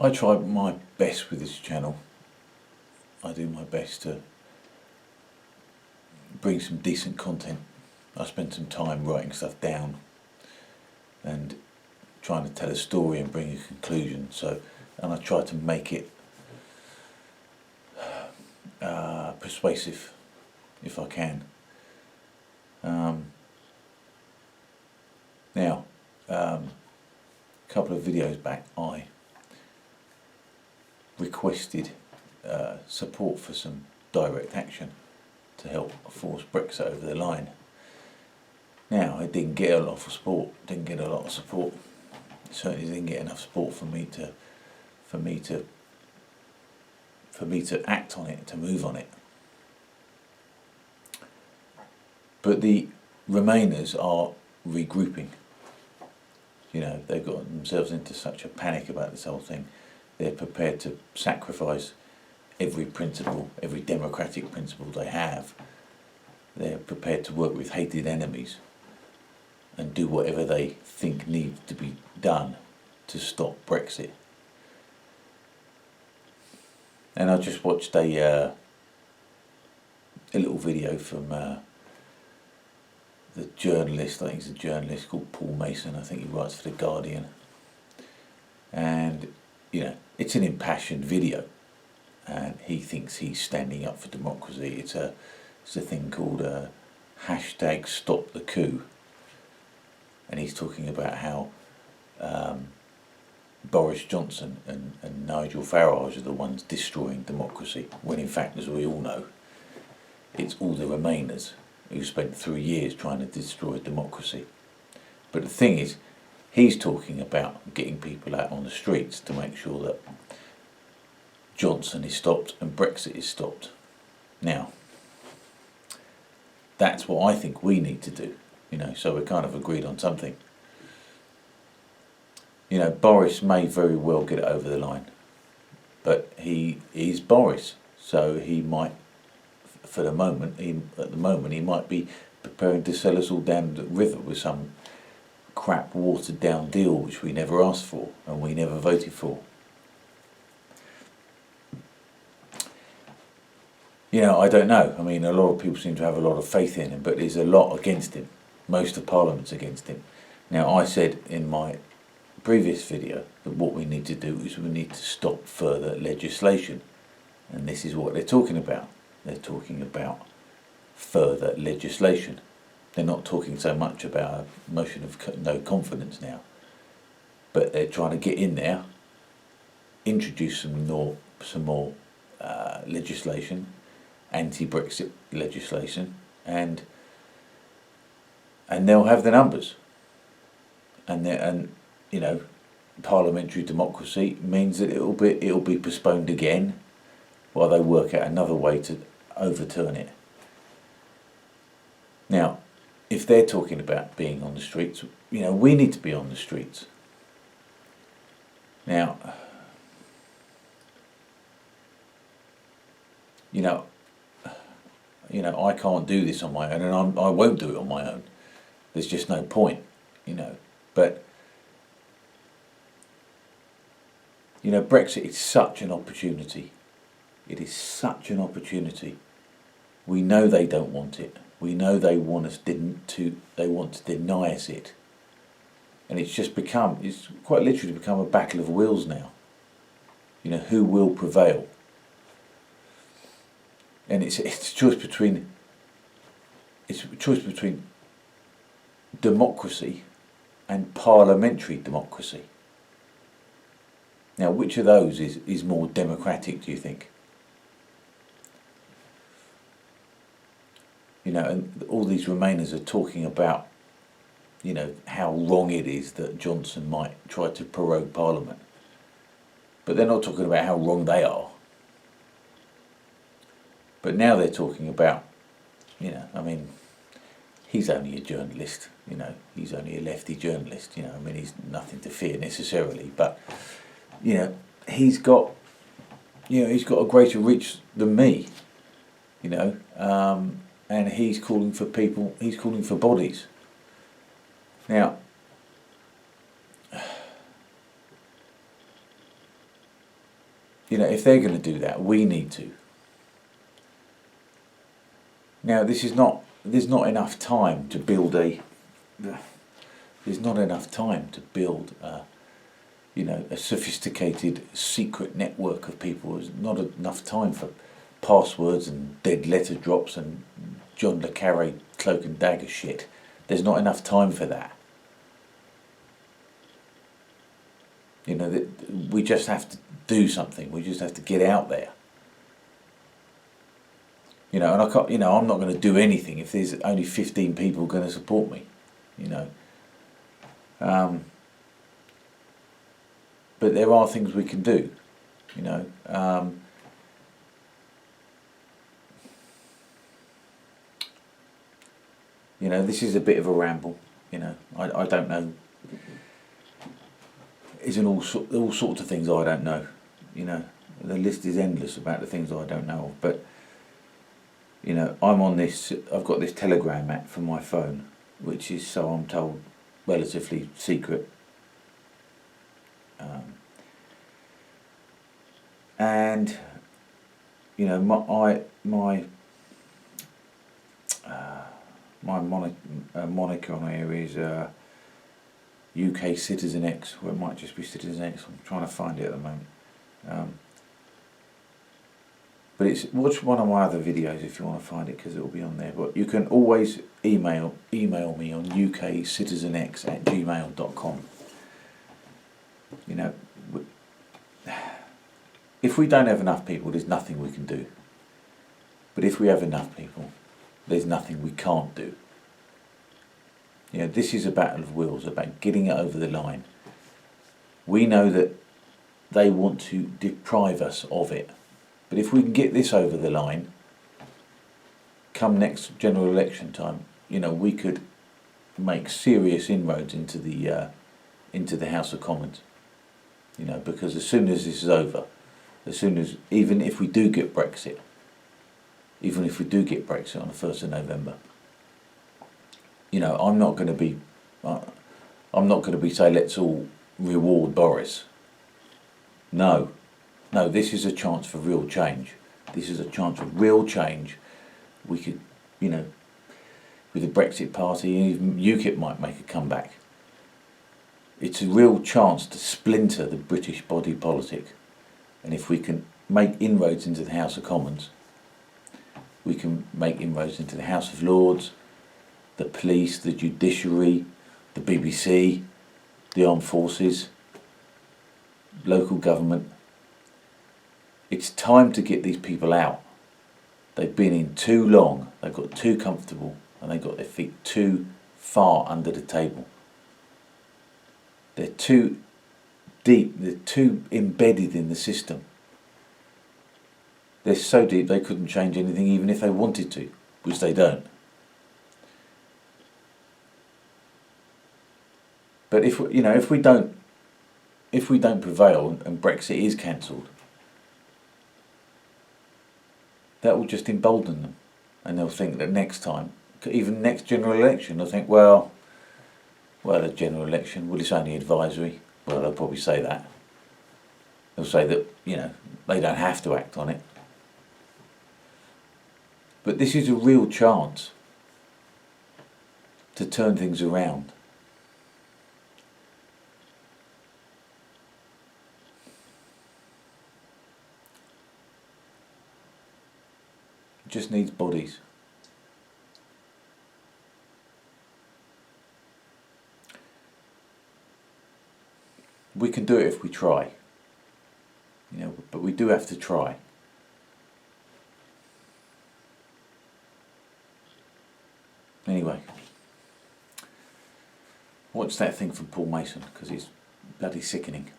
I try my best with this channel. I do my best to bring some decent content. I spend some time writing stuff down and trying to tell a story and bring a conclusion. And I try to make it persuasive if I can. Now, a couple of videos back, I requested support for some direct action to help force Brexit over the line. Now, I didn't get a lot of support. Certainly didn't get enough support for me to act on it, to move on it. But the Remainers are regrouping. You know, they've got themselves into such a panic about this whole thing. They're prepared to sacrifice every principle, every democratic principle they have. They're prepared to work with hated enemies and do whatever they think needs to be done to stop Brexit. And I just watched a little video from the journalist, I think he's a journalist called Paul Mason, I think he writes for The Guardian. And, you know, it's an impassioned video. And he thinks he's standing up for democracy. It's a thing called hashtag Stop the Coup. And he's talking about how Boris Johnson and Nigel Farage are the ones destroying democracy, when in fact, as we all know, it's all the Remainers who spent 3 years trying to destroy democracy. But the thing is, he's talking about getting people out on the streets to make sure that Johnson is stopped and Brexit is stopped. Now, that's what I think we need to do, you know, so we're kind of agreed on something. You know, Boris may very well get it over the line, but he is Boris, so he might, at the moment, he might be preparing to sell us all down the river with some crap watered down deal which we never asked for and we never voted for. You know, I don't know. I mean, a lot of people seem to have a lot of faith in him, but there's a lot against him. Most of Parliament's against him. Now, I said in my previous video that what we need to do is we need to stop further legislation. And this is what they're talking about. They're talking about further legislation. They're not talking so much about a motion of no confidence now. But they're trying to get in there, introduce some more legislation, anti-Brexit legislation, and they'll have the numbers. And you know, parliamentary democracy means that it'll be postponed again while they work out another way to overturn it. Now, if they're talking about being on the streets, you know, we need to be on the streets. Now, you know, I can't do this on my own, and I won't do it on my own. There's just no point, you know. But, you know, Brexit is such an opportunity. It is such an opportunity. We know they don't want it. We know they want to deny us it. And it's quite literally become a battle of wills now. You know, who will prevail? And it's a choice between democracy and parliamentary democracy. Now, which of those is more democratic, do you think? You know, and all these Remainers are talking about, you know, how wrong it is that Johnson might try to prorogue Parliament. But they're not talking about how wrong they are. But now they're talking about, you know, I mean, he's only a journalist, you know, he's only a lefty journalist, you know, I mean, he's nothing to fear necessarily, but, you know, he's got a greater reach than me, you know, and he's calling for bodies. Now, You know, if they're going to do that, we need to. Now, there's not enough time to build a sophisticated secret network of people. There's not enough time for passwords and dead letter drops and John le Carré cloak and dagger shit. There's not enough time for that. You know, we just have to do something. We just have to get out there. You know, and I can't. You know, I'm not going to do anything if there's only 15 people going to support me. You know. But there are things we can do. You know. You know, this is a bit of a ramble. You know, I don't know. Isn't all sorts of things I don't know. You know, the list is endless about the things I don't know of. But you know, I'm on this. I've got this Telegram app for my phone, which is, so I'm told, relatively secret. And you know, my moniker on here is UK Citizen X, or it might just be Citizen X. I'm trying to find it at the moment. But watch one of my other videos if you want to find it, because it will be on there. But you can always email me on ukcitizenx@gmail.com. You know, if we don't have enough people, there's nothing we can do. But if we have enough people, there's nothing we can't do. You know, this is a battle of wills, about getting it over the line. We know that they want to deprive us of it. But if we can get this over the line, come next general election time, you know, we could make serious inroads into the House of Commons. You know, because as soon as this is over, even if we do get Brexit on the 1st of November, you know, I'm not going to be saying let's all reward Boris. No, this is a chance for real change. This is a chance for real change. We could, you know, with the Brexit Party, even UKIP might make a comeback. It's a real chance to splinter the British body politic. And if we can make inroads into the House of Commons, we can make inroads into the House of Lords, the police, the judiciary, the BBC, the armed forces, local government. It's time to get these people out. They've been in too long, they've got too comfortable, and they've got their feet too far under the table. They're too deep, they're too embedded in the system. They're so deep they couldn't change anything even if they wanted to, which they don't. But if we don't prevail and Brexit is cancelled, that will just embolden them, and they'll think that next time, even next general election, they'll think, well, a general election, well, it's only advisory. Well, they'll probably say that. They'll say that, you know, they don't have to act on it. But this is a real chance to turn things around. It just needs bodies. We can do it if we try, you know, but we do have to try. Anyway, watch that thing from Paul Mason, because it's bloody sickening.